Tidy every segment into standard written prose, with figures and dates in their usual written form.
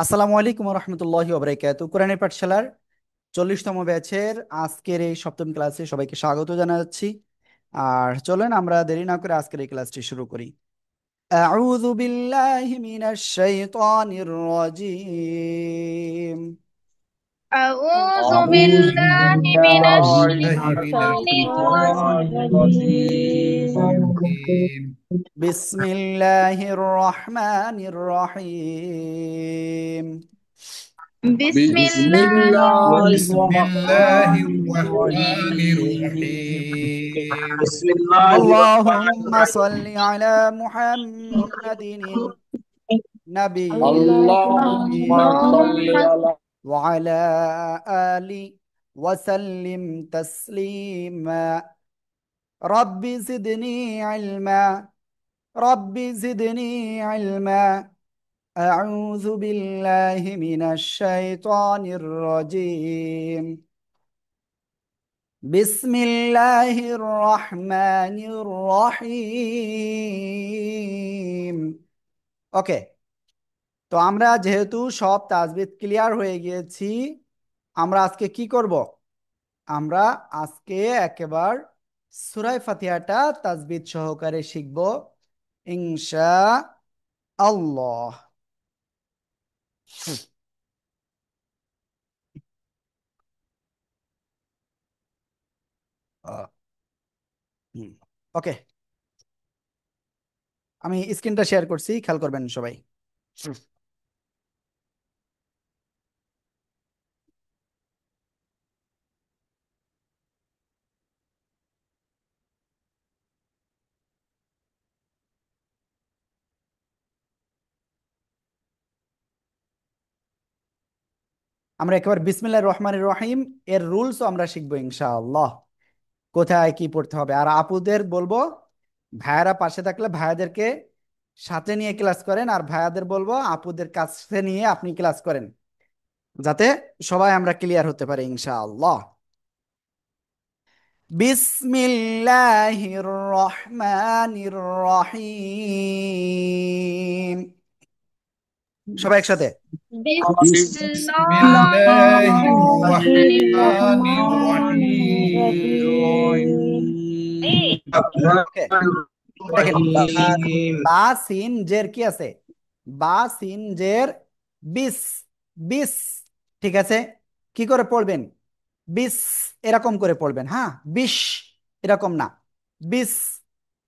আসসালামু আলাইকুম রহমতুল্লাহি ওবরাকাতুহু। কোরআনের পাঠশালার 40তম ব্যাচের আজকের এই সপ্তম ক্লাসে সবাইকে স্বাগত জানাচ্ছি। আর চলেন আমরা দেরি না করে আজকের এই ক্লাসটি শুরু করি। আউযু বিল্লাহি মিনাশ শাইতানির রাজিম। أعوذ أعوذ بالله من بالله من الشيطان الشيطان الرجيم الرجيم. বিসমিল্লাহির রহমানির রহিম। بسم بسم الله الله بسم الله الرحمن الرحمن الرحيم الرحيم. بسم الله الرحمن اللهم صل الرحيم. على محمد النبي اللهم الأمي صل اللهم على وعلى آله وسلم تسليما. رب زدني علما، رب زدني علما. أعوذ بالله من الشيطان الرجيم. بسم الله الرحمن الرحيم. ওকে, তো আমরা যেহেতু সব তাজবিদ ক্লিয়ার হয়ে গিয়েছি, আমরা আজকে কি করব? আমরা আজকে একেবার সূরা ফাতিহাটা তাজবিদ সহকারে শিখব ইনশা আল্লাহ। ওকে, আমি স্ক্রিনটা শেয়ার করছি, খেয়াল করবেন সবাই। আমরা একেবারে বিসমিল্লাহির রহমানির রহিম এর রুলসও আমরা শিখবো ইনশাআল্লাহ। কোথায় কি পড়তে হবে, আর আপুদের বলবো ভাইয়ারা পাশে থাকলে ভাইয়াদেরকে সাথে নিয়ে ক্লাস করেন, আর ভাইয়াদের বলবো আপুদের কাছে নিয়ে আপনি ক্লাস করেন, যাতে সবাই আমরা ক্লিয়ার হতে পারি ইনশাআল্লাহ। বিসমিল্লাহির রহমানির রহিম। সবাই একসাথে। بسم بسم الله الله الرحمن الرحمن الرحيم الرحيم. ওকে, দেখেন বা সিন জের কি আছে? বা সিন জের বিস, বিস। ঠিক আছে, কি করে পড়বেন? বিস, এরকম করে পড়বেন। হ্যাঁ, বিশ এরকম না, বিস।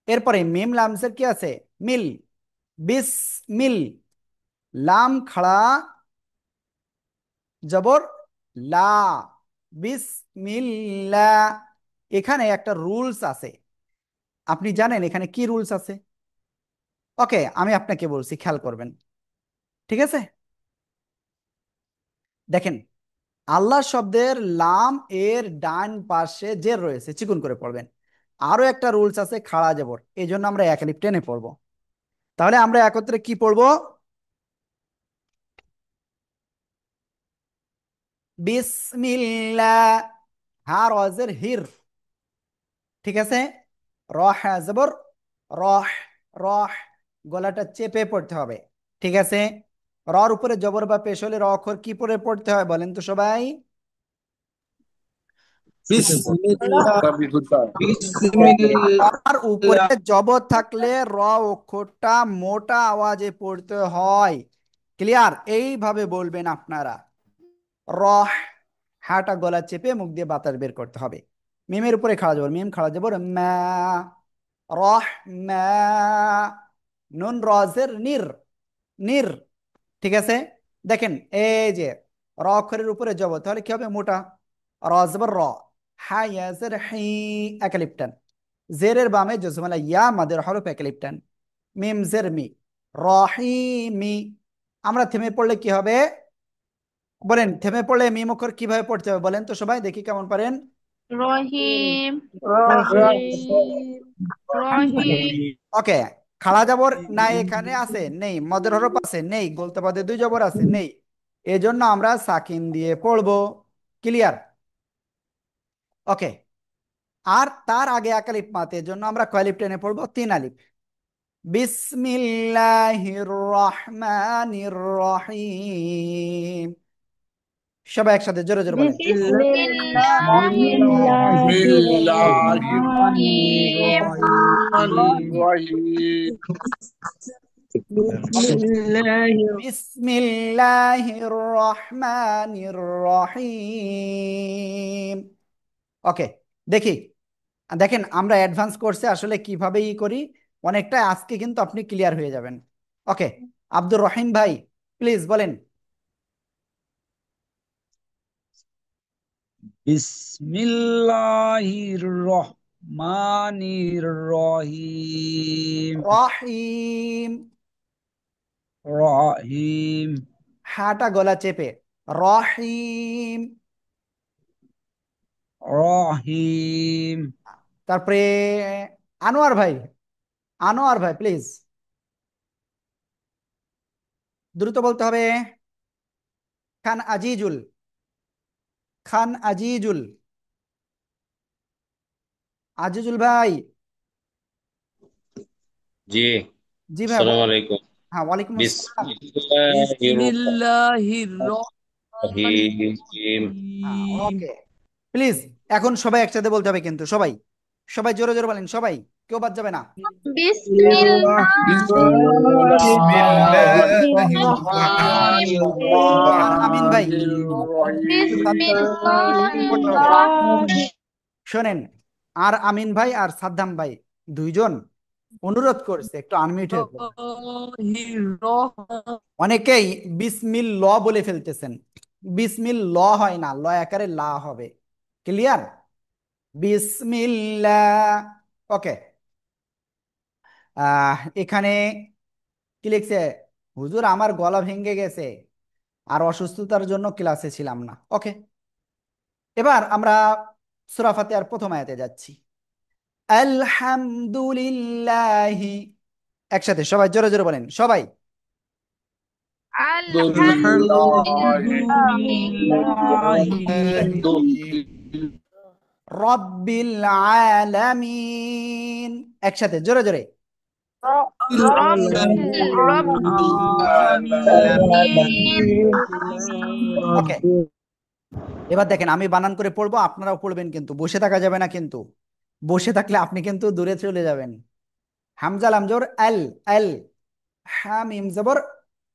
এরপরে মিম লামসের কি আছে? মিল, বিস মিল। লাম খাড়া জবর লা, বিসমিল্লাহ। এখানে একটা রুলস আছে, আপনি জানেন এখানে কি রুলস আছে? ওকে, আমি আপনাকে বলছি, খেয়াল করবেন। ঠিক আছে, দেখেন আল্লাহ শব্দের লাম এর ডান পাশে জের রয়েছে, চিকুন করে পড়বেন। আরো একটা রুলস আছে খাড়া জবর, এই জন্য আমরা এক আলিফ টেনে পড়বো। তাহলে আমরা একত্রে কি পড়বো? বিসমিল্লাহ। হা রজের হির। ঠিক আছে, রহ জবর রহ, রহ। গলাটা চেপে পড়তে হবে। ঠিক আছে, রর উপরে জবর বা পেশ হলে র অক্ষর কি পরে পড়তে হয় বলেন তো সবাই? بسم الله بسم আর উপরে الله জবর থাকলে র অক্ষরটা মোটা আওয়াজে পড়তে হয়। ক্লিয়ার? এইভাবে বলবেন আপনারা। রহ, হাটা গলা চেপে মুখ দিয়ে বাতাস বের করতে হবে। মিমের উপরে খাড়া জবর, মিম খাড়া জবর মা, রহ মা। নুন রজের নির, নির। ঠিক আছে, দেখেন এই যে র অক্ষরের উপরে জবর, তাহলে কি হবে? মোটা। র জবর র, হা ইয়াজের হি, একালিপ্টান। জেরের বামে জজমালা ইয়া মাদের হরফ একালিপ্টান। মিম জের মি, রহিমি। আমরা থেমে পড়লে কি হবে বলেন? থেমে পড়লে মিম অক্ষর কিভাবে পড়তে হবে বলেন তো সবাই, দেখি কেমন পারেন। رحيم الرحيم. رحيم رحيم ওকে, খাড়া জবর না এখানে আছে? নেই। মদের হরফ আছে? নেই। গলতে পদে দুই জবর আছে? নেই। এজন্য আমরা সাকিন দিয়ে পড়বো। ক্লিয়ার? ওকে, আর তার আগে এক আলিফ মাতে, এর জন্য আমরা কয় আলিফ টেনে পড়বো? তিন আলিফ। বিসমিল্লাহির রহমানির রহিম। সবাই একসাথে জোরে জোরে বলেন। বিসমিল্লাহির রহমানির রহিম। ওকে, দেখি, দেখেন আমরা অ্যাডভান্স কোর্সে আসলে কিভাবে করি অনেকটা, আজকে কিন্তু আপনি ক্লিয়ার হয়ে যাবেন। ওকে, আব্দুর রহিম ভাই প্লিজ বলেন। বিসমিল্লাহির রহমানির রহিম। রহিম, রহিম। হাটা গলা চেপে, রহিম। রহিম। তারপরে আনোয়ার ভাই, আনোয়ার ভাই প্লিজ দ্রুত বলতে হবে। খান আজিজুল, খান আজিজুল, আজিজুল ভাই। জি, জি ভাই আসসালামু আলাইকুম। হ্যাঁ, ওয়ালাইকুম আসসালাম। বিসমিল্লাহির রহমানির রহিম। হ্যাঁ, রহিম। ওকে, প্লিজ এখন সবাই একসাথে বলতে হবে কিন্তু, সবাই সবাই জোরে জোরে বলেন, সবাই, কেউ বাদ যাবে না। আর আমিন ভাই পড়তে হবে। শোনেন, আর আমিন ভাই আর সাদ্দাম ভাই দুইজন অনুরোধ করছে একটু আনমিউট হয়ে পড়ুন। অনেকেই বিসমিল ল বলে ফেলতেছেন, বিসমিল ল হয় না, ল আকারে লা হবে। ক্লিয়ার? বিসমিল্লাহ। ওকে, এখানে কি লিখছে? হুজুর আমার গলা ভেঙে গেছে আর অসুস্থতার জন্য ক্লাসে ছিলাম না। ওকে, এবার আমরা সূরা ফাতিহার প্রথম আয়াতে যাচ্ছি। আলহামদুলিল্লাহি, একসাথে সবাই জোরে জোরে বলেন, সবাই। রব্বিল আলামিন, একসাথে জোরে জোরে। ওকে, এবার দেখেন আমি বানান করে পড়বো, আপনারাও পড়বেন কিন্তু বসে থাকা যাবে না কিন্তু, বসে থাকলে আপনি কিন্তু দূরে চলে যাবেন। হামজা লাম জবর আল, আল। হাম ইম জবর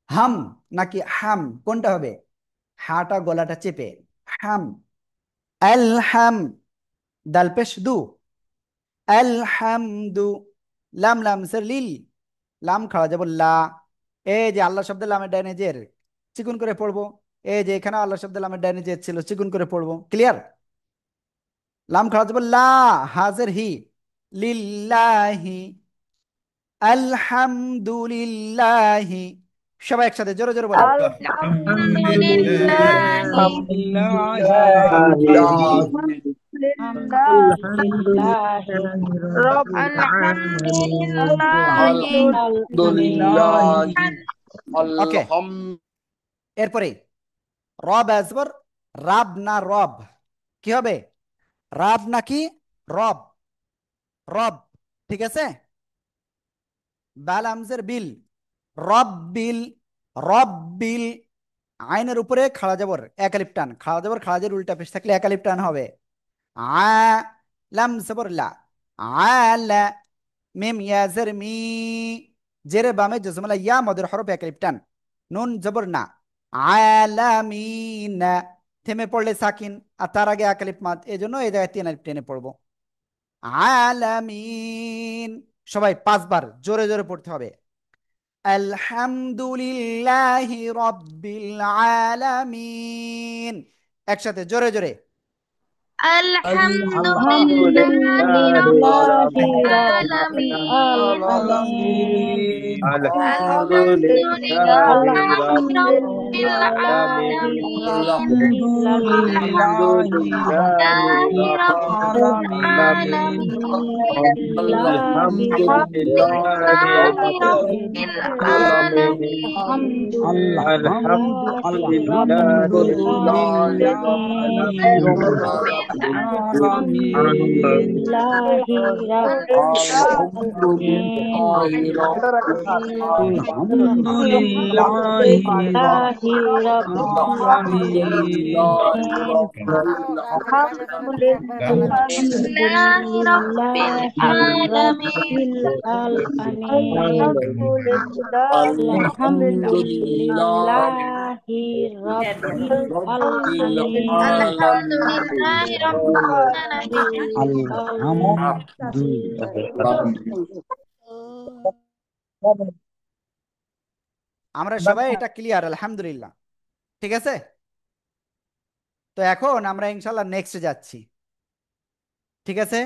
হাম নাকি হাম, কোনটা হবে? হাটা গলাটা চেপে, হাম। আল হাম, দাল পেশ দু, আলহামদু। লাম লাম স্যার লিল, লাম খাওয়া যাব লা। এই যে আল্লাহ শব্দের লামের ডাইনে জের, চিকুন করে পড়বো। এই যে এখানে আল্লাহ শব্দের লামের ডাইনে জের ছিল, চিকুন করে পড়বো। ক্লিয়ার? লাম খাওয়া যাব লা, হাজের হি, লিল্লাহি, আলহামদুলিল্লাহি। সবাই একসাথে জোরে জোরে বলেন। ওকে, এরপরে রব আসবর, রাব না রব, কি হবে? রাব নাকি রব? রব, ঠিক আছে। বাল আমজের বিল, রব বিল, রব বিল। আইনের উপরে খাড়া যাবর এক আলিফ টান, খাড়া যাবর খাড়া জের উল্টা পেশ থাকলে এক আলিফ টান হবে। আ, লাম জবর লা, আলা। মিম ইয়াজের মি, জেরে বামে জজমালা ইয়া মদের হরফ এক আলিফ টান। নুন জবর না, আলামিনা। থেমে পড়লে সাকিন, আর তার আগে এক আলিফ মাদ, এই জন্য এই জায়গায় তিন আলিফ টেনে পড়বো। আলামিন। সবাই পাঁচবার জোরে জোরে পড়তে হবে। আলহামদুলিল্লাহি রাব্বিল আলামিন, একসাথে জোরে জোরে। العالمين لله رب العالمين الحمد لله رب لله رب العالمين العالمين الحمد لله رب لله رب العالمين العالمين الحمد لله رب العالمين الحمد لله رب العالمين الحمد আমরা সবাই এটা ক্লিয়ার আলহামদুলিল্লাহ, ঠিক আছে। তো এখন আমরা ইনশাল্লাহ নেক্সট যাচ্ছি, ঠিক আছে।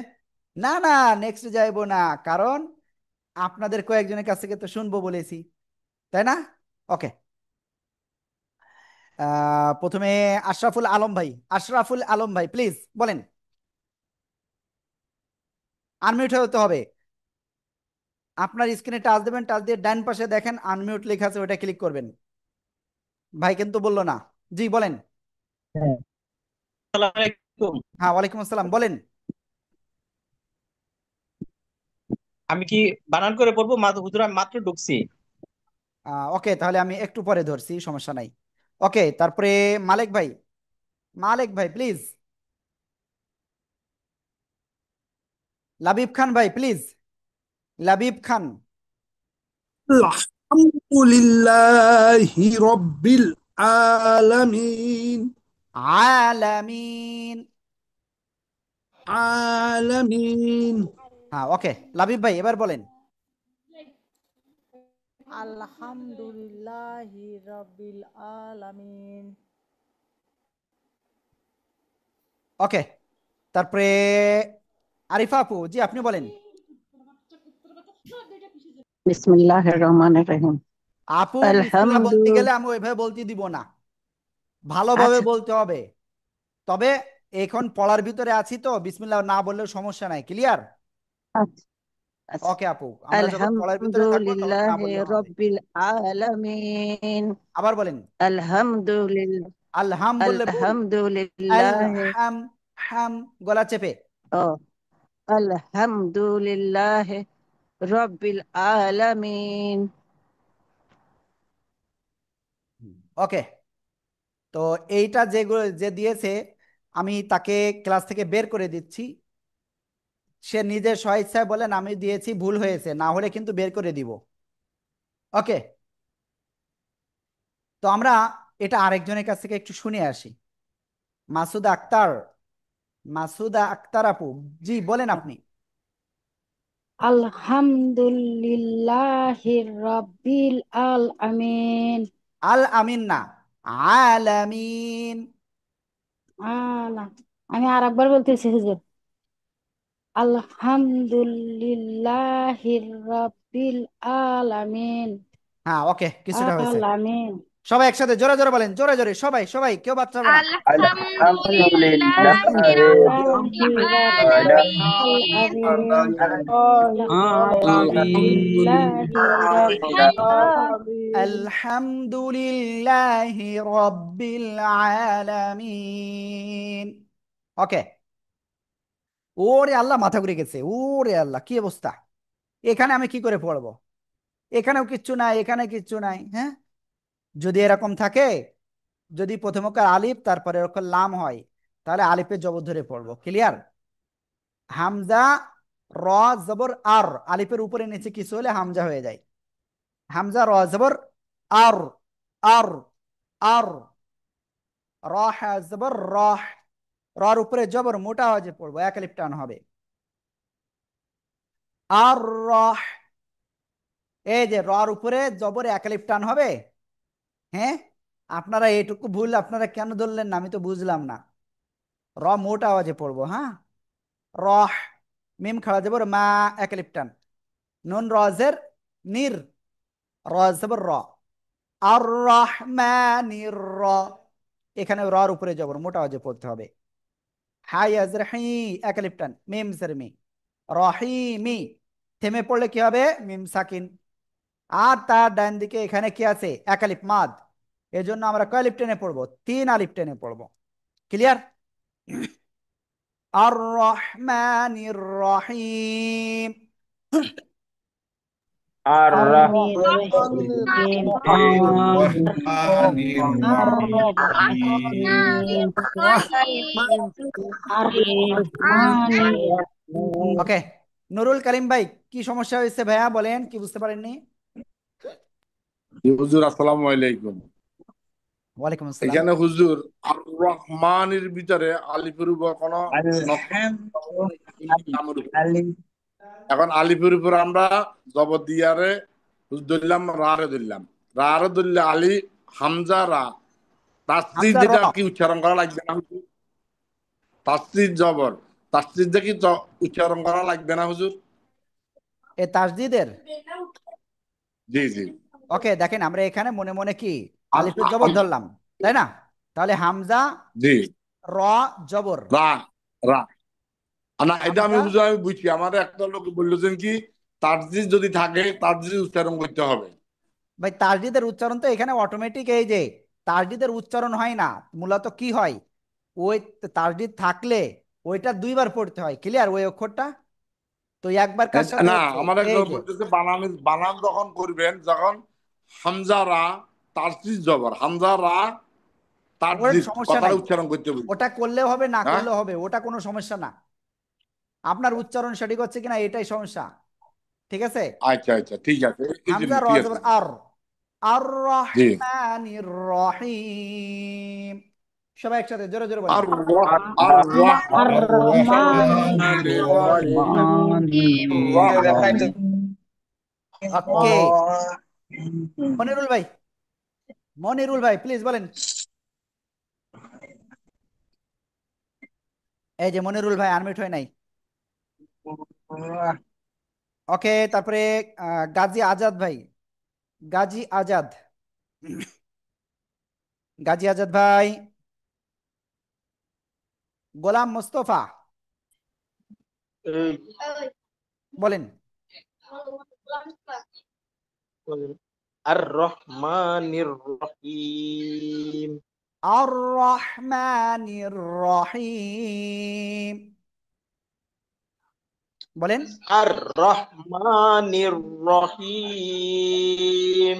না না, নেক্সট যাইবো না, কারণ আপনাদের কয়েকজনের কাছ থেকে তো শুনবো বলেছি, তাই না? ওকে, প্রথমে আশরাফুল আলম ভাই, আশরাফুল আলম ভাই প্লিজ বলেন। আনমিউট হতে হবে, আপনার স্ক্রিনে টাচ দেবেন, টাচ দিয়ে ডান পাশে দেখেন আনমিউট লেখা আছে, ওটা ক্লিক করবেন। ভাই কিন্তু বললো না, জি বলেন। হ্যাঁ ওয়ালাইকুম আসসালাম, বলেন। আমি কি বানান করে পড়বো? হুজুর আমি মাত্র ঢুকছি। ওকে, তাহলে আমি একটু পরে ধরছি, সমস্যা নাই। ওকে, তারপরে মালিক ভাই, মালিক ভাই প্লিজ। লাবিব খান ভাই প্লিজ, লাবিব খান। الحمد لله رب العالمين আলামিন। عالمين হ্যাঁ ওকে, লাবিব ভাই এবার বলেন। আলহামদুলিল্লাহি রাব্বিল আলামিন। ওকে, তারপরে আরিফা আপু, জি আপনি বলেন। বিসমিল্লাহির রহমানির রহিম। আপু বিসমিল্লাহ বলতে গেলে আলহামদুলিল্লাহ। আমি ওইভাবে বলতে দিব না, ভালোভাবে আচ্ছা বলতে হবে। তবে এখন পড়ার ভিতরে আছি তো বিসমিল্লাহ না বললেও সমস্যা নাই, ক্লিয়ার। আচ্ছা আচ্ছা। ওকে আপু, আমরা যখন পড়ার ভিতরে থাকবো তখন না আলহামদুলিল্লাহি বললেও হবে। রাব্বিল আলামিন। আবার বলেন। আলহামদুলিল্লাহ। আলহাম বললে ভুল, আলহামদুলিল্লাহি। আলহাম, হাম গলা চেপে। ও আলহামদুলিল্লাহি রাব্বিল আলামিন। ওকে, তো এইটা যেগুলো যে দিয়েছে আমি তাকে ক্লাস থেকে বের করে দিচ্ছি। সে নিজের স্বইচ্ছায় বলেন আমি দিয়েছি, ভুল হয়েছে, না হলে কিন্তু বের করে দিব। ওকে, তো আমরা এটা আরেকজনের কাছ থেকে একটু শুনে আসি। মাসুদা আক্তার, মাসুদা আক্তার আপু, জি বলেন আপনি। আলহামদুলিল্লাহি রাব্বিল আলামিন। আল আমিন না, আলামিন। আলা আমি আর একবার বলতেছি হুজুর। আলহামদুলিল্লাহি রাব্বিল আলামিন। হ্যাঁ ওকে, কিছুটা হয়েছে। আলামিন। সবাই একসাথে জোরে জোরে বলেন, জোরে জোরে সবাই সবাই, কেউ বাদ যাবে না। আলহামদুলিল্লাহি আলহামদুলিল্লাহি রাব্বিল রাব্বিল আলামিন আলামিন। العالمين আলহামদুলিল্লাহি রাব্বিল আলহামদুলিল্লাহি রাব্বিল আলামিন। ওকে, ওরে আল্লাহ, মাথা ঘুরে গেছে, ওরে আল্লাহ কি অবস্থা। এখানে আমি কি করে পড়বো? এখানেও কিচ্ছু নাই, এখানে কিচ্ছু নাই। হ্যাঁ, যদি এরকম থাকে, যদি প্রথম অক্ষর আলিফ তারপরে অক্ষর লাম হয়, তাহলে আলিফের জবর ধরে পড়বো, ক্লিয়ার। হামজা, র জবর আর, আলিফের উপরে নিচে কিছু হলে হামজা হয়ে যায়। হামজা র জবর আর, আর, আর। র হ্যা জবর রহ, রর উপরে জবর মোটা আওয়াজে পড়বো, এক আলিফ টান হবে। আর রহ, এই যে রর উপরে জবর এক আলিফ টান হবে। হ্যাঁ, আপনারা এইটুকু ভুল আপনারা কেন ধরলেন না, আমি তো বুঝলাম না। র মোটা আওয়াজে পড়বো, হ্যাঁ। রহ, মিম খাড়া জবর মা, এক আলিফ টান। নুন রজের নির, র জবর র। আর রহমানির র, এখানে রর উপরে জবর মোটা আওয়াজে পড়তে হবে। হাই আজর হি, এক আলিফ টান, মিম জের মি, রহিমি। থেমে পড়লে কি হবে? মিম সাকিন। আর তার ডান দিকে এখানে কি আছে? এক আলিফ মাদ। এজন্য আমরা কয় আলিফ টেনে পড়বো? তিন আলিফ টেনে পড়বো, ক্লিয়ার। আর রহমানির রহিম। الرحيم الرحمن الرحيم ওকে, নুরুল করিম ভাই, কি সমস্যা হয়েছে ভাইয়া, বলেন কি বুঝতে পারেননি? হুজুর আসসালামু আলাইকুম। ওয়ালাইকুম আসসালাম। এখানে হুজুর আর রহমানের ভিতরে আলিফের উপর কোন এখন আলিফের উপর আমরা জবর দিয়ারে ধরলাম, রা রে ধরলাম, রা রে ধরলে আলি, হামজা রা, তাসদিদ হামজা র, যেটা কি উচ্চারণ করা লাগবে না হুজুর? তাসদিদ জবর, তাসদিদ যে কি উচ্চারণ করা লাগবে না হুজুর? এ তাসদিদের। জি জি। ওকে, দেখেন আমরা এখানে মনে মনে কি আর আলিফের জবর ধরলাম, তাই না? তাহলে হামজা জি, র জবর, রা রা না, এটা আমি হামজা। বুঝি, আমি বুঝছি। আমার একটা লোক বললেন কি তাসদিদ যদি থাকে তাসদিদ উচ্চারণ করতে হবে। ভাই তাসদিদের উচ্চারণ তো এখানে অটোমেটিক, এই যে তাসদিদের উচ্চারণ হয় না, মূলত কি হয়, ওই তাসদিদ থাকলে ওইটা দুইবার পড়তে হয়, ক্লিয়ার? ওই অক্ষরটা তো একবার কার সাথে না, হচ্ছে, আমার একটা এই লোক যে বলতেছে বানান যখন করবেন, যখন হামজা রা তাসদিদ জবর, হামজা রা ওর তাসদিদ সমস্যা কথাটা নাই, উচ্চারণ করতে বলছি। ওটা করলেও হবে না হ্যাঁ, করলেও হবে, ওটা কোনো সমস্যা না। আপনার উচ্চারণ সঠিক হচ্ছে কিনা এটাই সমস্যা, ঠিক আছে? আচ্ছা আচ্ছা, ঠিক আছে, এই জন্য হামজা র ঠিক আছে। জবর আর, আর জি। রহমানির রহিম। সবাই একসাথে জোরে জোরে বলেন। আর আর الرحمن الرحيم ওকে, মনিরুল ভাই, মনিরুল ভাই প্লিজ বলেন। এই যে মনিরুল ভাই আনমিউট হয় নাই। ওকে, তারপরে গাজী আজাদ ভাই, গাজী আজাদ, গাজী আজাদ ভাই, গোলাম মোস্তফা বলেন। আর রহমানির রহিম। আর রহমানির রহিম বলেন। আর রহমানির রহিম।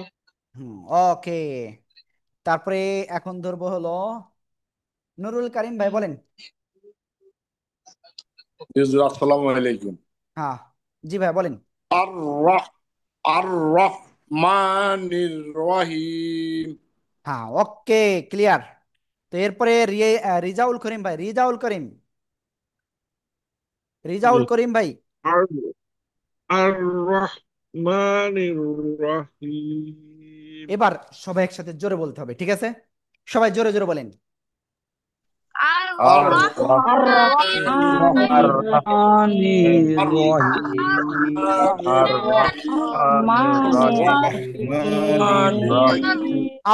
ওকে, তারপরে এখন ধরবো হলো নুরুল করিম ভাই, বলেন। হুজুর আসসালামু আলাইকুম। হ্যাঁ, জি ভাই বলেন। আর রহ আর রহমানির রহিম। হ্যাঁ, ওকে, ক্লিয়ার। তো এরপরে রিজাউল করিম ভাই, রিজাউল করিম, রিজাউল করিম ভাই। আর আর রহমানির রহিম এবার সবাই একসাথে জোরে বলতে হবে, ঠিক আছে? সবাই জোরে জোরে বলেন। আর الرحمن الرحيم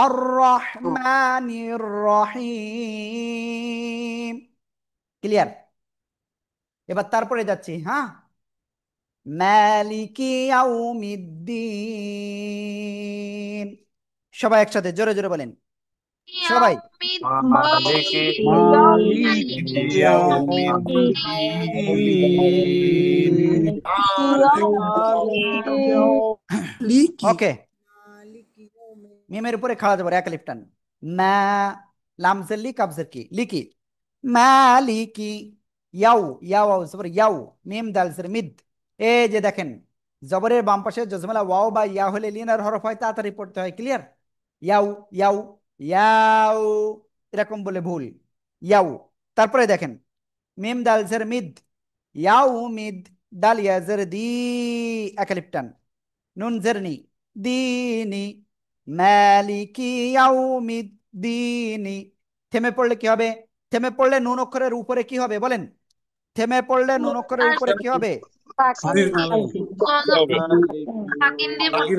আর রহমানির রহিম, ক্লিয়ার? এবার তারপরে যাচ্ছি, হ্যাঁ, মালিকি ইয়াউমিদ্দিন। সবাই একসাথে জোরে জোরে বলেন, সবাই। مالك يوم الدين লিকি ওকে, মিমের উপরে খাওয়া যাবে এক লিফটান, মা, লামজের লি কাবজের কি, লিকি, মালিকি, ইয়াউ, ইয়াও আউ জবর ইয়াউ, মিম দাল জের মিদ। এই যে দেখেন, জবরের বাম পাশে জজমেলা ওয়াও বা ইয়া হলে লিনার হরফ হয়, তাড়াতাড়ি পড়তে হয়, ক্লিয়ার? ইয়াউ ইয়াউ ইয়াউ, এরকম বলে ভুল, ইয়াউ। তারপরে দেখেন, মিম দাল জের মিদ, ইয়াউ মিদ, দাল ইয়া জের দি, এক লিফটান, নুন জেরনি, দিনি, মালিকি ইয়াউমিদ্দিনি। থেমে পড়লে কি হবে? থেমে পড়লে নুন অক্ষরের উপরে কি হবে বলেন? থেমে পড়লে নুন অক্ষরের উপরে কি হবে? সাকিন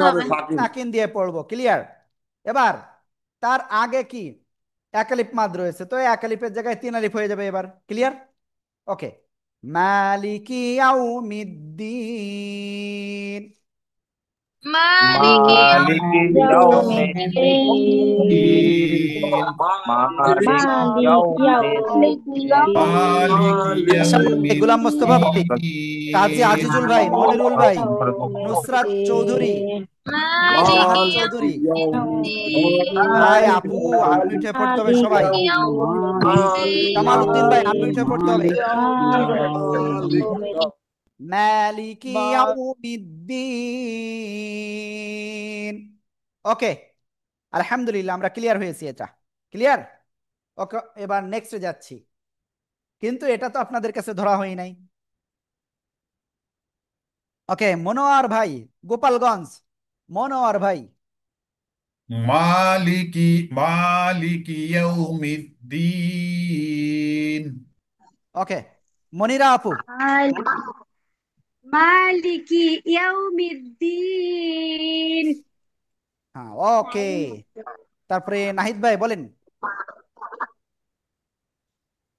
হবে, সাকিন। সাকিন দিয়ে পড়বো, ক্লিয়ার? এবার তার আগে কি এক আলিফ মাদ রয়েছে, তো এক আলিফের জায়গায় তিন আলিফ হয়ে যাবে এবার, ক্লিয়ার? ওকে, মালিকি ইয়াউমিদ্দিন। مالك يوم الدين مالك আচ্ছা, يوم গোলাম মোস্তফা ভাই, কাজী الدين আজিজুল ভাই, মনিরুল ভাই, নুসরাত চৌধুরী, ফারহাদ مالك مالك চৌধুরী, يوم ভাই الدين আপু আনমিউটে পড়তে হবে সবাই। مالك يوم কামাল উদ্দিন ভাই আনমিউটে الدين পড়তে হবে। مالك মালিকি ইয়াউমিদ্দিন। ওকে, আলহামদুলিল্লাহ আমরা ক্লিয়ার হয়েছি, এটা ক্লিয়ার। ওকে, এবার নেক্সটে যাচ্ছি, কিন্তু এটা তো আপনাদের কাছে ধরা হয় নাই। ওকে, মনোয়ার ভাই, গোপালগঞ্জ, মনোয়ার ভাই। مالك يوم الدين ওকে, মনিরা আপু। مالك يوم الدين হ্যাঁ, ওকে, তারপরে নাহিদ ভাই বলেন।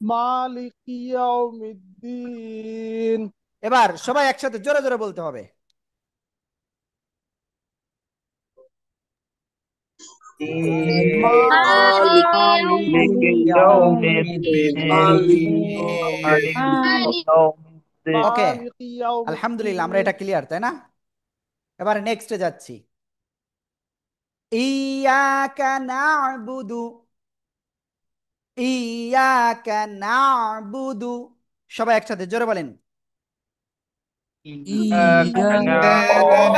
مالك يوم الدين এবার সবাই একসাথে জোরে জোরে বলতে হবে। مالك يوم ওকে, مالك يوم আলহামদুলিল্লাহ আমরা এটা ক্লিয়ার, তাই না? এবারে নেক্সটে যাচ্ছি। ইয়াকা না'বুদু, ইয়াকা না'বুদু, সবাই একসাথে জোরে বলেন। إياك نعبد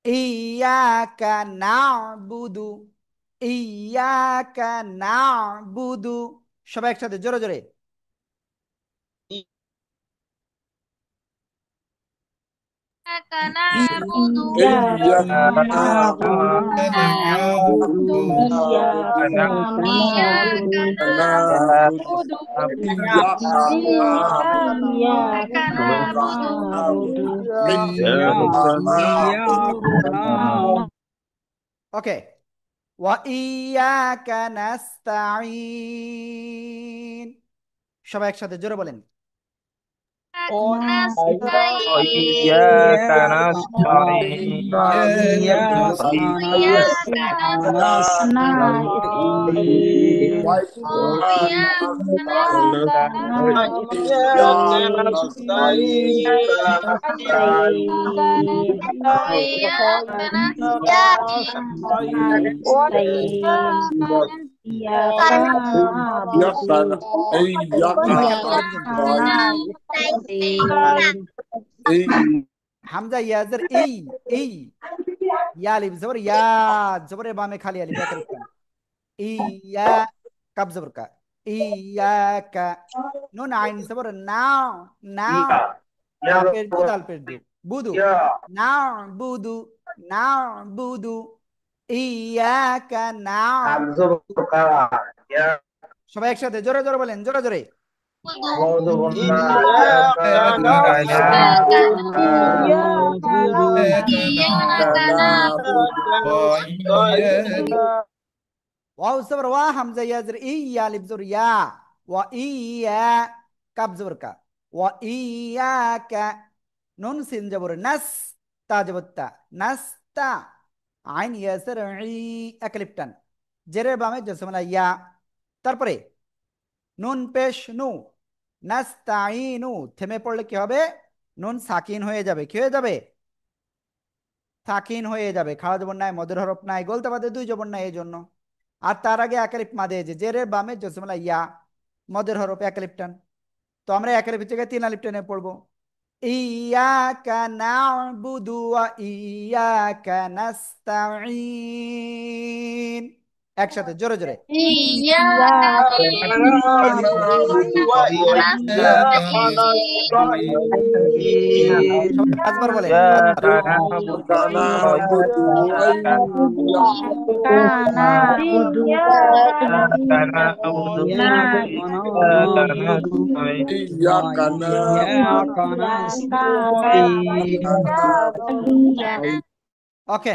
ইয়াকা না'বুদু, ইয়াকা না'বুদু, সবাই একসাথে জোরে জোরে। إياك نعبد إياك نعبد إياك نعبد نعبد إياك إياك نعبد ওকে, ওয়া ইয়াকা নাস্তাঈন, সবাই একসাথে জোরে বলেন। وإياك نستعين খেয়াল করবেন কিন্তু হামজা ইয়াজের এই, এই ইয়া আলিফ জবর ইয়া, জবরে বামে খালি আলিফ একের উত্তম। ইয়া, কাব জবর কা, ইয়াকা, নুন আইন জবর নাও, নাও, বা পেশ দু দাল পেশ দু, বুদু, নাও বুদু, নাও বুদু, ইয়াকা নাও, সবাই একসাথে জোরে জোরে বলেন, জোরে জোরে। ওয়াও জবর ওয়া, হামজা ইয়া জবর ই, ইয়া আলিফ জবর ইয়া, ওয়া ইয়া, কাব জবর কা, ওয়া ইয়াকা, নুন সিন জবর নাস, তা জবর তা, নাস্তা, আইন ইয়া জবর ই, একলিফ টান, জেরের বামে জসমলা ইয়া, তারপরে নুন পেশ নু, নাস্তাইনু, থেমে পড়লে কি হবে? নুন সাকিন হয়ে যাবে, কি হয়ে যাবে? সাকিন হয়ে যাবে। খাড়া জবর নাই, মদের হরফ নাই, গলতে বাদে দুই জবর নাই, এই জন্য। আর তার আগে একালিফ মাদে, যে জেরের বামে জসমলা ইয়া, মদের হরফ একালিফ টান। তো আমরা একালিফের জায়গায় তিন আলিফ টেনে পড়বো। ইয়াকা না'বুদু ওয়া ইয়াকা নাস্তাঈন, একসাথে জোরে জোরে। পাঁচবার বলেন। ওকে,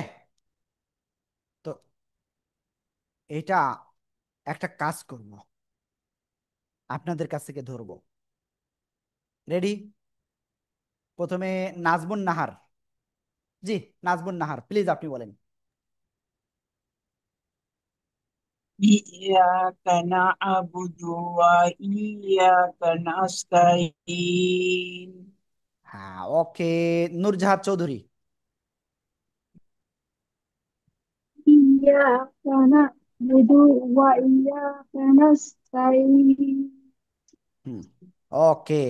তো এটা একটা কাজ করব, আপনাদের কাছ থেকে ধরবো। রেডি? প্রথমে নাজমুন নাহার, জি, নাজমুন নাহার, প্লিজ আপনি বলেন। إياك نعبد وإياك نستعين হ্যাঁ, ওকে। নূরজাহাদ চৌধুরী। إياك نعبد وإياك نستعين হুম, ওকে।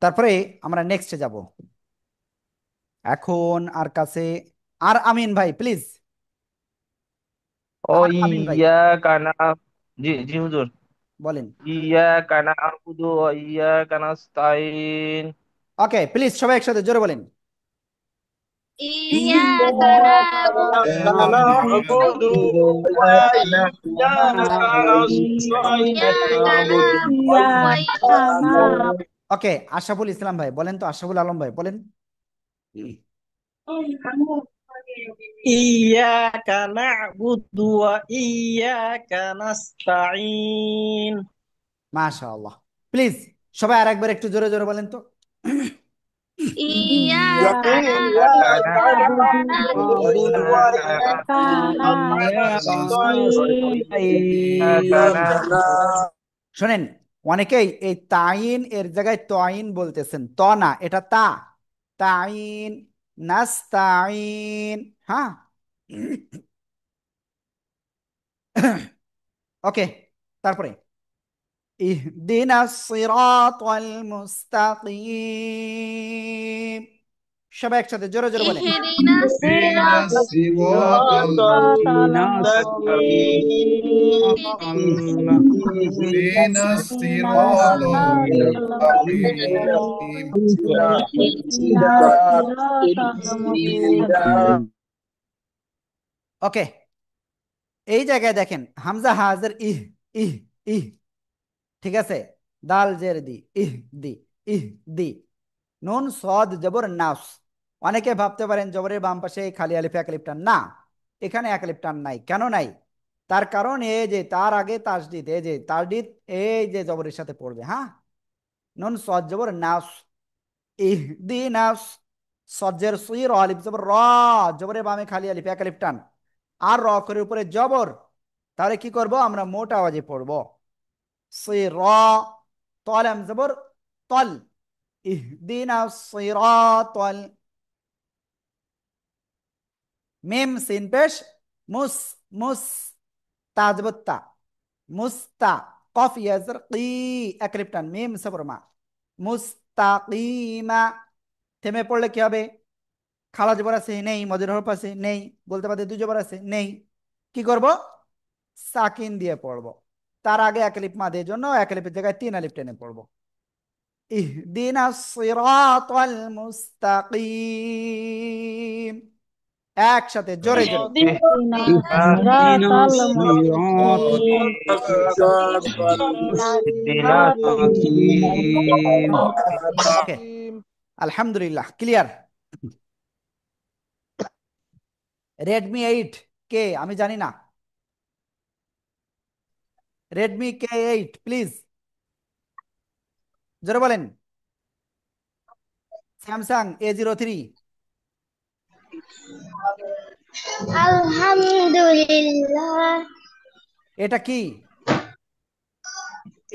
তারপরে আমরা নেক্সটে যাব। এখন আর কাছে আর আমিন ভাই, প্লিজ। ও আর আমিন ভাই ইয়াকা না জি জি হুজুর বলেন। ইয়াকা না'বুদু ওয়া ইয়াকা নাস্তাইন ওকে, প্লিজ সবাই একসাথে জোরে বলেন। إياك إياك نعبد نعبد وإياك نستعين إياك نعبد وإياك ওকে, আশাফুল ইসলাম ভাই বলেন তো, আশাফুল আলম ভাই বলেন। إياك نعبد وإياك نستعين মাশাআল্লাহ। প্লিজ সবাই আরেকবার একটু জোরে জোরে বলেন তো। إياك إياك نعبد نعبد وإياك نستعين শোনেন, অনেকেই এই তাইন এর জায়গায় তয়িন বলতেছেন, ত না, এটা তা। তাইন, নাস্তাইন। হ্যাঁ, ওকে। তারপরে ইহদিনাস সিরাতাল মুস্তাকিম, সবাই একসাথে জোরে জোরে বলেন। اهدنا اهدنا الصراط الصراط المستقيم اهدنا الصراط المستقيم ওকে, এই জায়গায় দেখেন হামজা হাজের ইহ, ইহ, ইহ, ঠিক আছে। দাল জের দি, ইহ দি, ইহ দি। নুন সদ জবর নাস। অনেকে ভাবতে পারেন জবরের বাম পাশে খালি আলিফ এক আলিফ টান, না, এখানে এক আলিফ টান নাই। কেন নাই? তার কারণ এই যে তার আগে তাসদিদ, এই যে তাসদিদ এই যে জবরের সাথে পড়বে। হ্যাঁ, নুন সদ জবর নাস, ইহ দি নাস। সজ্জের সুই র আলিফ জবর র, জবরের বামে খালি আলিফ এক আলিফ টান, আর র করে উপরে জবর। তাহলে কি করব আমরা? মোটা আওয়াজে পড়ব। সির, তলাম জবর তল, ইহদিনা সিরাতাল। মিম সিন পেশ মুস, মুস, তা জবর তা, মুস্তা। কফ ইয়াজর কি, এক আলিফ টান, মিম সবর মা, মুস্তাকিমা। থেমে পড়লে কি হবে? খালা জবর আছে নেই, মদের হরফ আছে নেই, বলতে পারতে দুই জবর আছে নেই। কি করব? সাকিন দিয়ে পড়ব। তার আগে এক আলিফ মাদের জন্য এক আলিফের জায়গায় তিন আলিফ টেনে পড়ব। ইহদিনাস সিরাতাল মুস্তাকিম, একসাথে জোরে জোরে। اهدنا الصراط ইহদিনা المستقيم ওকে, আলহামদুলিল্লাহ, ক্লিয়ার। রেডমি 8 কে? আমি জানি না। রেডমি K8 প্লিজ জোরে বলেন। স্যামসাং A03, আলহামদুলিল্লাহ এটা কি?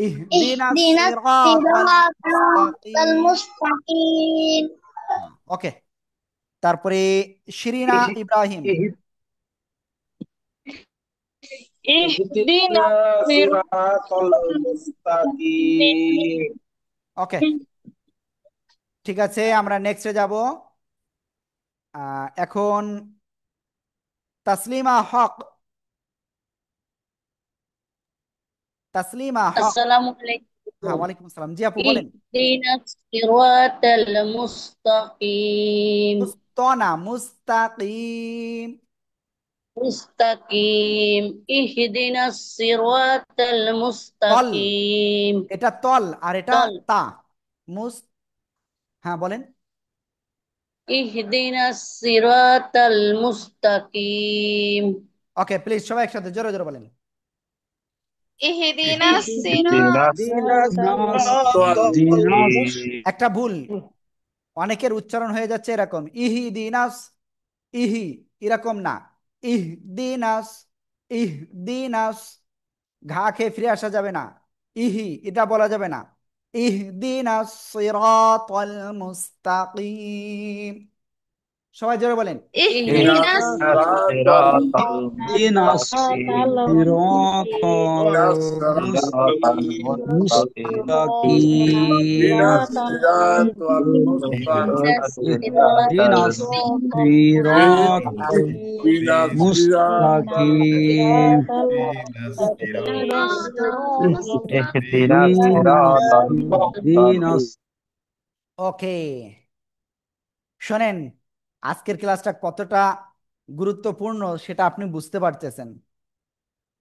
ইহদিনাস ইহদিনাস সিরাতাল সিরাতাল মুস্তাকিম। মুস্তাকিম ওকে, তারপরে শিরিনা ইব্রাহিম। ইহদিনা সিরাতাল মুস্তাকিম ওকে, ঠিক আছে, আমরা নেক্সটে যাব। এখন তাসলিমা হক, তাসলিমা হক। আসসালামু হ্যাঁ, আলাইকুম ওয়ালাইকুম আসসালাম, জি আপু বলেন। ইহদিনাস সিরাতাল মুস্তাকিম মুস্তনা, মুস্তাকিম। মুস্তাকিম ইহদিনাস সিরাতাল তল, মুস্তাকিম এটা তল আর এটা তল তা। মুস, হ্যাঁ বলেন। ইহদিনাস সিরাতাল মুস্তাকিম ওকে, প্লিজ সবাই একসাথে জোরে জোরে বলেন। اهدنا اهدنا একটা ভুল অনেকের উচ্চারণ হয়ে যাচ্ছে এরকম ইহদিনাস, ইহি এরকম না, ইহদিনাস, ইহদিনাস, ঘা খেয়ে ফিরে আসা যাবে না, ইহি এটা বলা যাবে না, ইহদিনাস সিরাতাল মুস্তাকিম। সবাই জোরে বলেন اهدنا اهدنا الصراط المستقيم اهدنا الصراط المستقيم اهدنا الصراط اهدنا ওকে। শোনেন, আজকের ক্লাসটা কতটা গুরুত্বপূর্ণ সেটা আপনি বুঝতে পারতেছেন।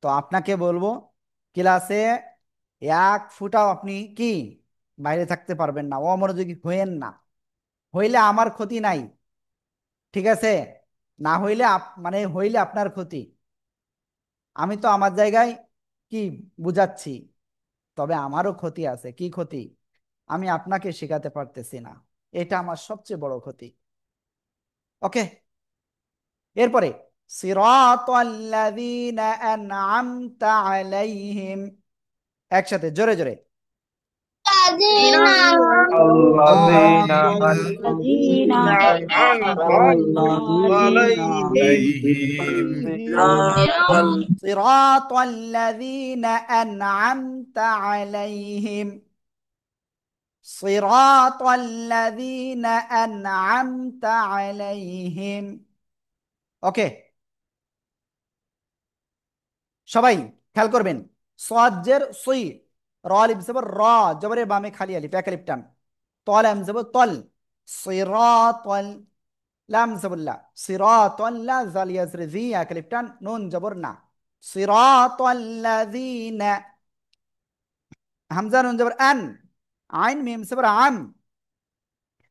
তো আপনাকে বলবো, ক্লাসে এক ফুটাও আপনি কি বাইরে থাকতে পারবেন না, অমনোযোগী হইেন না। হইলে আমার ক্ষতি নাই, ঠিক আছে? না হইলে মানে হইলে আপনার ক্ষতি। আমি তো আমার জায়গায় কি বুঝাচ্ছি, তবে আমারও ক্ষতি আছে। কি ক্ষতি? আমি আপনাকে শেখাতে পারতেছি না, এটা আমার সবচেয়ে বড় ক্ষতি। ওকে, এরপরে সিরাতাল্লাযীনা আন'আমতা আলাইহিম, একসাথে জোরে জোরে। الذين الذين সিরাতাল্লাযীনা আন'আমতা আলাইহিম, সিরাতাল্লাযীনা আন'আমতা আলাইহিম। ওকে, সবাই খেয়াল করবেন। সাজ্জের সুই, র আলিফ জবর র, জবরে বামে খালি আলিফ, এক আলিফ টান, তল আম জবর তল, সিরাতাল, লাম জবর লা, সিরাতাল্লা, জাল ইয়াজরি জি, এক আলিফ টান, নুন জবর না, সিরাতাল্লাযীনা, হামজা নুন জবর আন, আইন মিম জবর আম,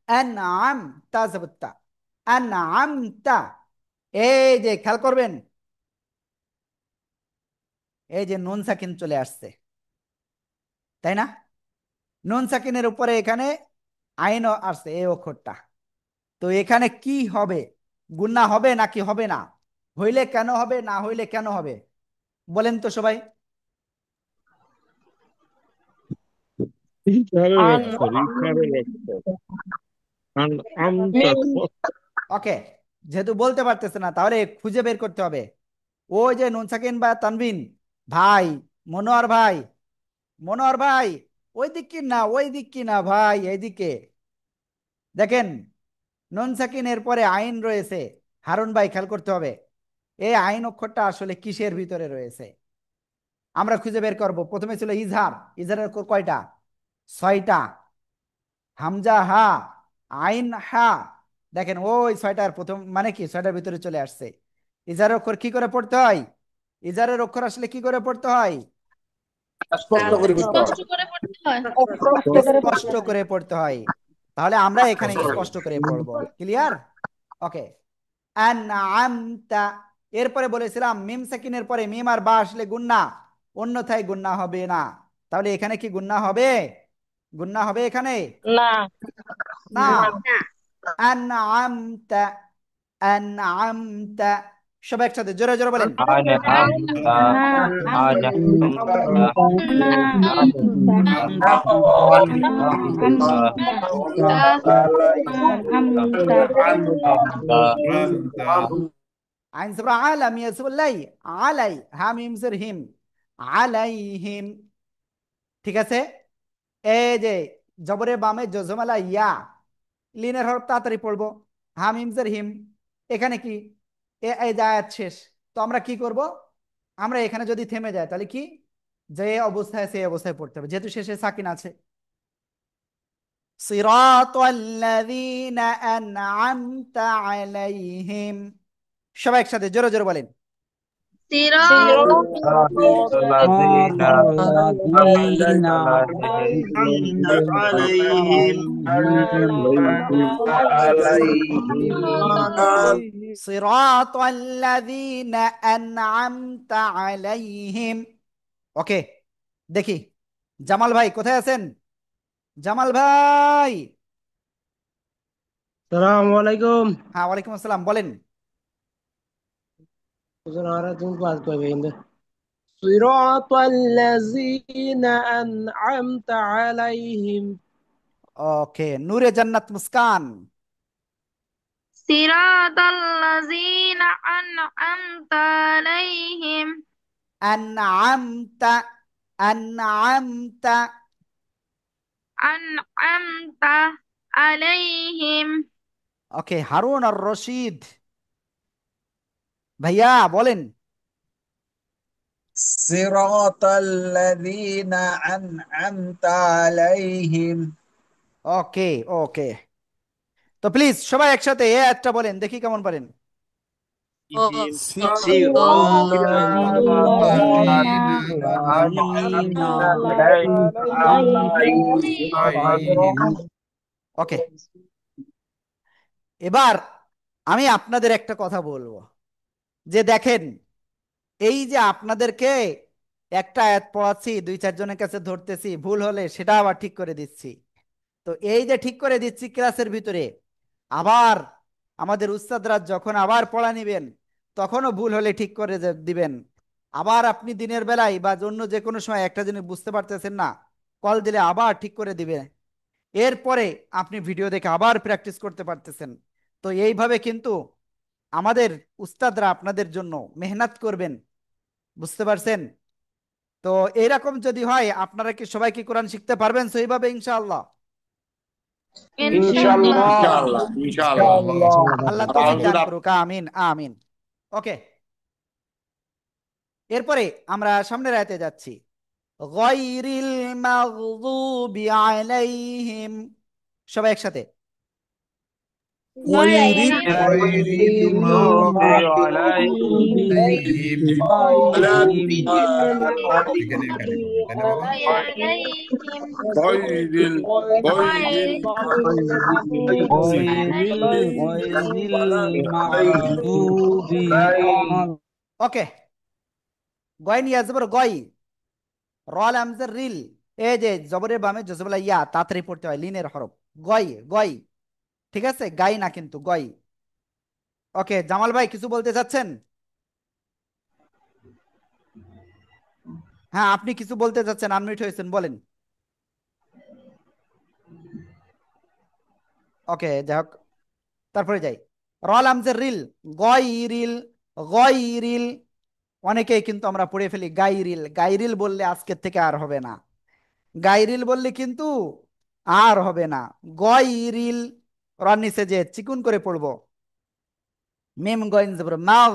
আন'আম, তা জবর তা, আন'আমতা। এই যে খেয়াল করবেন, এই যে নুন সাকিন চলে আসছে, তাই না? নুন সাকিনের উপরে এখানে আইনও আসছে, এই অক্ষরটা। তো এখানে কি হবে? গুন্না হবে নাকি হবে না? হইলে কেন হবে, না হইলে কেন হবে? বলেন তো সবাই। ওকে, যেহেতু বলতে পারতেছে না, তাহলে খুঁজে বের করতে হবে। ওই যে নুন সাকিন বা তানবিন ভাই, মনোয়ার ভাই, মনোয়ার ভাই, ওই দিক কি না, ওই দিক কি না ভাই, এইদিকে দেখেন। নুন সাকিনের পরে আইন রয়েছে, হারুন ভাই খেয়াল করতে হবে, এই আইন অক্ষরটা আসলে কিসের ভিতরে রয়েছে আমরা খুঁজে বের করব। প্রথমে ছিল ইজহার, ইজহারের অক্ষর কয়টা? 6টা। হামজা হা, আইন হা, দেখেন ওই 6টার প্রথম মানে কি 6টার ভিতরে চলে আসছে। ইজহারের অক্ষর কি করে পড়তে হয়? ইজহারের অক্ষর আসলে কি করে পড়তে হয়? স্পষ্ট করে বলতে হবে। স্পষ্ট করে পড়তে হয়। স্পষ্ট করে পড়তে হয়। তাহলে আমরা এখানে স্পষ্ট করে পড়বো। ক্লিয়ার? ওকে, আন'আমতা। এরপরে বলেছিলাম মিম সাকিনের পরে মিম আর বা আসলে গুন্না, অন্যথায় গুন্না হবে না। তাহলে এখানে কি গুন্না হবে? গুন্না হবে এখানে? না না। আন'আমতা, আন'আমতা, সব একসাথে জোরে জোরে বলেন। আইন জবর আলা, মিয়া জবর লাই, আলাই, হা মিম জের হিম, আলাইহিম। ঠিক আছে? এই যে জবরে বামে জজমালা ইয়া, লিনের হরফ তাড়াতাড়ি পড়বো, হা মিম জের হিম। এখানে কি এই যে আয়াত শেষ, তো আমরা কি করব? আমরা এখানে যদি থেমে যায় তাহলে কি, যে অবস্থায় সেই অবস্থায় পড়তে হবে, যেহেতু শেষে সাকিন আছে। সিরাতাল্লাযীনা আন'আমতা আলাইহিম, সবাই একসাথে জোরে জোরে বলেন। সিরাতাল্লাযীনা আন'আমতা আলাইহিম, ওকে, দেখি জামাল ভাই কোথায় আছেন? জামাল ভাই। সালাম আলাইকুম। হ্যাঁ, ওয়ালাইকুম আসসালাম, বলেন। হুজুর আমরা তুমি পাস পাবে ইন্দে সিরাতাল্লাযীনা আন'আমতা আলাইহিম। ওকে, নূরে জান্নাত মুস্কান। صراط الذين أنعمت عليهم আনআমতা, আনআমতা। أنعمت عليهم ওকে, হারুন আর রশিদ ভাইয়া বলেন। صراط الذين أنعمت عليهم ওকে ওকে, তো প্লিজ সবাই একসাথে এ একটা বলেন, দেখি কেমন পারেন। صراط الذين أنعمت عليهم ওকে, এবার আমি আপনাদের একটা কথা বলবো, যে দেখেন, এই যে আপনাদেরকে একটা আয়াত পড়াচ্ছি, দুই চারজনের কাছে ধরতেছি, ভুল হলে সেটা আবার ঠিক করে দিচ্ছি। তো এই যে ঠিক করে দিচ্ছি ক্লাসের ভিতরে, আবার আমাদের উস্তাদরা যখন আবার পড়া নিবেন, তখনও ভুল হলে ঠিক করে দিবেন। আবার আপনি দিনের বেলায় বা অন্য যে কোনো সময় একটা জিনিস বুঝতে পারতেছেন না, কল দিলে আবার ঠিক করে দিবে। এরপরে আপনি ভিডিও দেখে আবার প্র্যাকটিস করতে পারতেছেন। তো এইভাবে কিন্তু আমাদের উস্তাদরা আপনাদের জন্য মেহনত করবেন, বুঝতে পারছেন? তো এইরকম যদি হয়, আপনারা কি সবাই কি কোরআন শিখতে পারবেন সহিভাবে ইনশাআল্লাহ? ইনশাআল্লাহ। ইনশাআল্লাহ, ইনশাআল্লাহ। আল্লাহ আর তৌফিক হুজুর দান করুক, আমিন আমিন। ওকে, এরপরে আমরা সামনের আয়াতে যাচ্ছি। গায়রিল মাগযুবি আলাইহিম, সবাই একসাথে। غير غير المغضوب المغضوب عليهم عليهم ولا عليهم غير غير غير غير المغضوب ওকে, গয় নিয়ে আসবো, গয়, রল আমজার রিল, এই যে জবরের বামে জজবলা ইয়া, তাড়াতাড়ি পড়তে হয়, লিনের হরফ। গয় গয়, ঠিক আছে, গাই না কিন্তু, গয়। ওকে, জামাল ভাই কিছু বলতে চাচ্ছেন? হ্যাঁ, আপনি কিছু বলতে চাচ্ছেন, আনমিউট হয়েছেন, বলেন। ওকে, যাই হোক, তারপরে যাই। রল আমজের রিল, গয়রিল, গয়রিল। অনেকেই কিন্তু আমরা পড়ে ফেলি গাইরিল, গাইরিল বললে আজকের থেকে আর হবে না, গাইরিল বললে কিন্তু আর হবে না, গয়রিল। রন নিচে যে চিকুন করে পড়বো, মিম গইন জবর মাগ,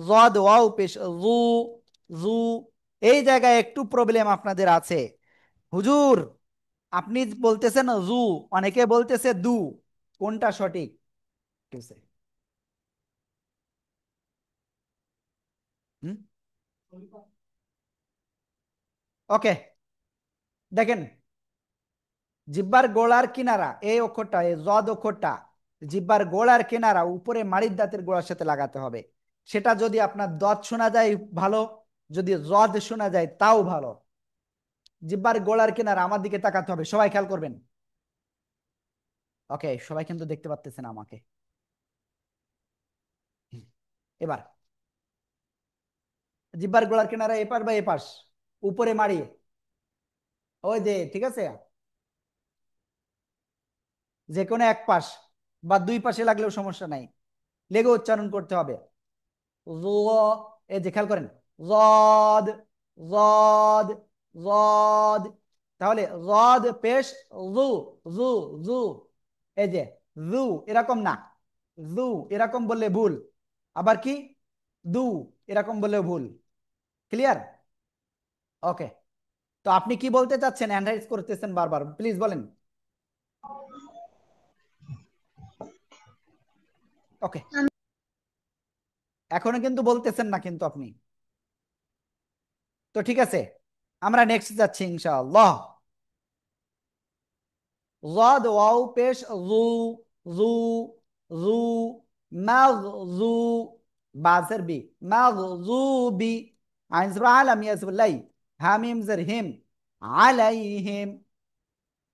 জদ ওয়াও পেশ জু, জু। এই জায়গায় একটু প্রবলেম আপনাদের আছে। হুজুর, আপনি বলতেছেন জু, অনেকে বলতেছে দু, কোনটা সঠিক? কিসে? হুম, ওকে, দেখেন, জিব্বার গোড়ার কিনারা, এই অক্ষরটা, এই জদ অক্ষরটা, জিব্বার গোড়ার কিনারা উপরে মাড়ির দাঁতের গোড়ার সাথে লাগাতে হবে। সেটা যদি আপনার দত শোনা যায় ভালো, যদি জদ শোনা যায় তাও ভালো। জিব্বার গোড়ার কিনারা, আমার দিকে তাকাতে হবে, সবাই খেয়াল করবেন। ওকে, সবাই কিন্তু দেখতে পাচ্ছেন আমাকে। এবার জিব্বার গোড়ার কিনারা এপাশ বা এপাশ, উপরে মাড়ি, ওই যে, ঠিক আছে, যে কোনো এক পাশ বা দুই পাশে লাগলেও সমস্যা নাই, লেগে উচ্চারণ করতে হবে। এই যে খেয়াল করেন, জদ, জদ, জদ। তাহলে জদ পেশ জু, জু, জু। এই যে জু, এরকম না, জু এরকম বললে ভুল, আবার কি দু এরকম বললে ভুল। ক্লিয়ার? ওকে, তো আপনি কি বলতে চাচ্ছেন? হ্যান্ড রাইজ করতেছেন বারবার, প্লিজ বলেন। ওকে, এখনো কিন্তু বলতেছেন না কিন্তু আপনি। তো ঠিক আছে, আমরা নেক্সট যাচ্ছি ইনশাআল্লাহ। জাদ ওয়াও পেশ জু, জু, জু, মাগজু, বাসের বি, মাগজুবি, আইন জবর আলাম, ইয়া জবর লাই, হামিম জের হিম, আলাইহিম,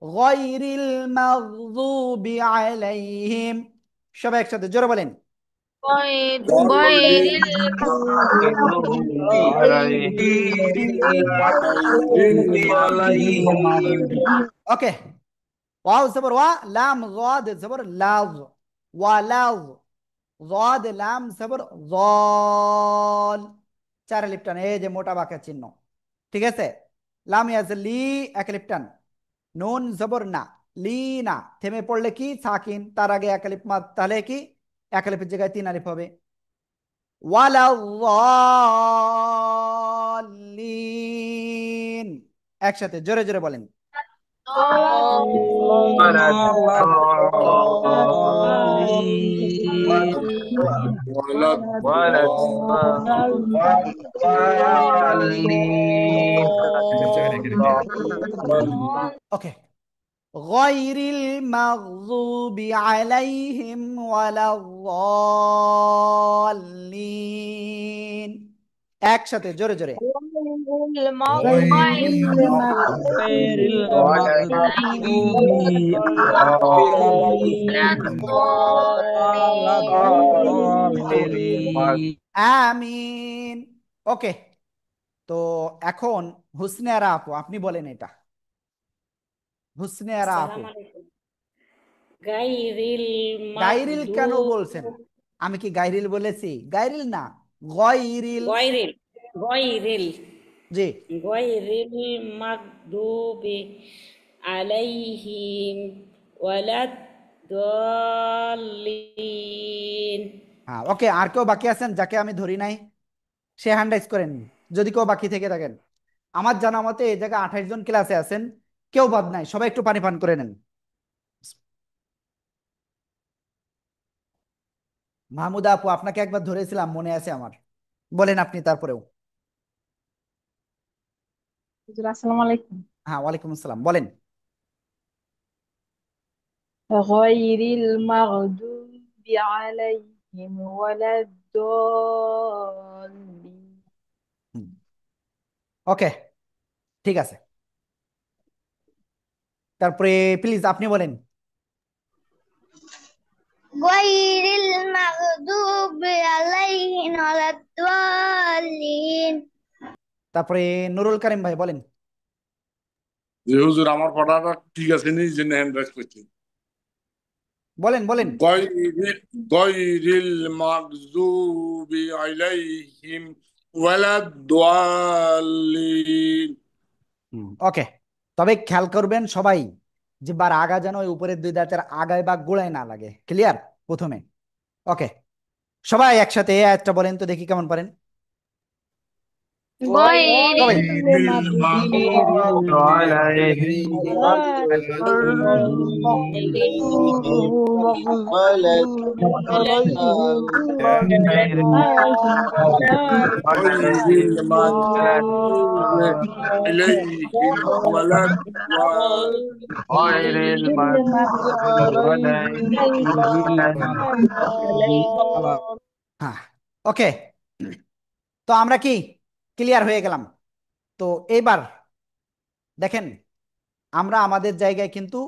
গায়রিল মাগযুবি আলাইহিম। সবাই একসাথে জোরে বলেন। غير ওকে, ওয়াও জবর ওয়া, লাম গাদ জবর লাজ, ওয়ালাজ, গাদ লাম জবর যল, চার আলিফ টান, এই যে মোটা বাঁকা চিহ্ন। ঠিক আছে, লাম ইয়াজ লি, এক আলিফ টান, নুন জবর না, লি না, থেমে পড়লে কি সাকিন, তার আগে এক আলিফ মাদ, তাহলে কি এক আলিফের জায়গায় তিন আলিফ হবে। ওয়ালা যাল্লিন, একসাথে জোরে জোরে বলেন। ওকে, গায়রিল মাগযুবি আলাইহিম ওয়ালাদ-দাল্লিন, একসাথে জোরে জোরে। আমিন। ওকে, তো এখন হুসনে আরা আপু, আপনি বলেন এটা। হুসনে আরা আপু, গাইরিল কেন বলছেন? আমি কি গাইরিল বলেছি? গাইরিল না, গয়রিল। জি, গয়রিল মাগদুবি আলাইহিম ওয়ালাদ-দাল্লিন। হ্যাঁ, ওকে, আর কেউ বাকি আছেন যাকে আমি ধরি নাই? সে হ্যান্ড রাইজ করেন যদি কেউ বাকি থেকে থাকেন। আমার জানা মতে এই জায়গায় 28 জন ক্লাসে আছেন, কেউ বাদ নাই, সবাই একটু পানি পান করে নেন। মাহমুদা আপু, আপনাকে একবার ধরেছিলাম, মনে আছে আমার, বলেন আপনি তারপরেও। হুজুর, আসসালামু আলাইকুম। হ্যাঁ, ওয়ালাইকুম আসসালাম, বলেন। গায়রিল মাগদুবি আলাইহিম ওয়ালাদ-দাল্লিন। ওকে, ঠিক আছে, তারপরে প্লিজ আপনি বলেন। গায়রিল মাগদুবি আলাইহিম ওয়ালাদ-দাল্লিন। তারপরে নুরুল করিম ভাই বলেন। জি হুজুর, আমার পড়াটা ঠিক আছে নি, যে হ্যান্ড রাইজ করছি। বলেন বলেন। গয়রিল মাগযুবি আলাইহিম ওয়ালাদ-দাল্লিন। ওকে, তবে খেয়াল করবেন সবাই যে বার আগা যেন ওই উপরের দুই দাঁতের আগায় বা গোড়ায় না লাগে, ক্লিয়ার প্রথমে। ওকে, সবাই একসাথে এই আয়াতটা বলেন তো দেখি কেমন পারেন غير সবাই। হ্যাঁ, ওকে, তো আমরা কি ক্লিয়ার হয়ে গেলাম? তো এইবার দেখেন, আমরা আমাদের জায়গায় কিন্তু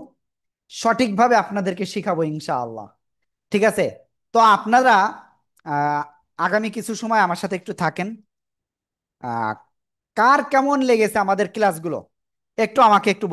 সঠিকভাবে আপনাদেরকে শিখাবো ইনশাআল্লাহ। ঠিক আছে, তো আপনারা আহ, আগামী কিছু সময় আমার সাথে একটু থাকেন। আহ, কার কেমন লেগেছে আমাদের ক্লাসগুলো একটু আমাকে একটু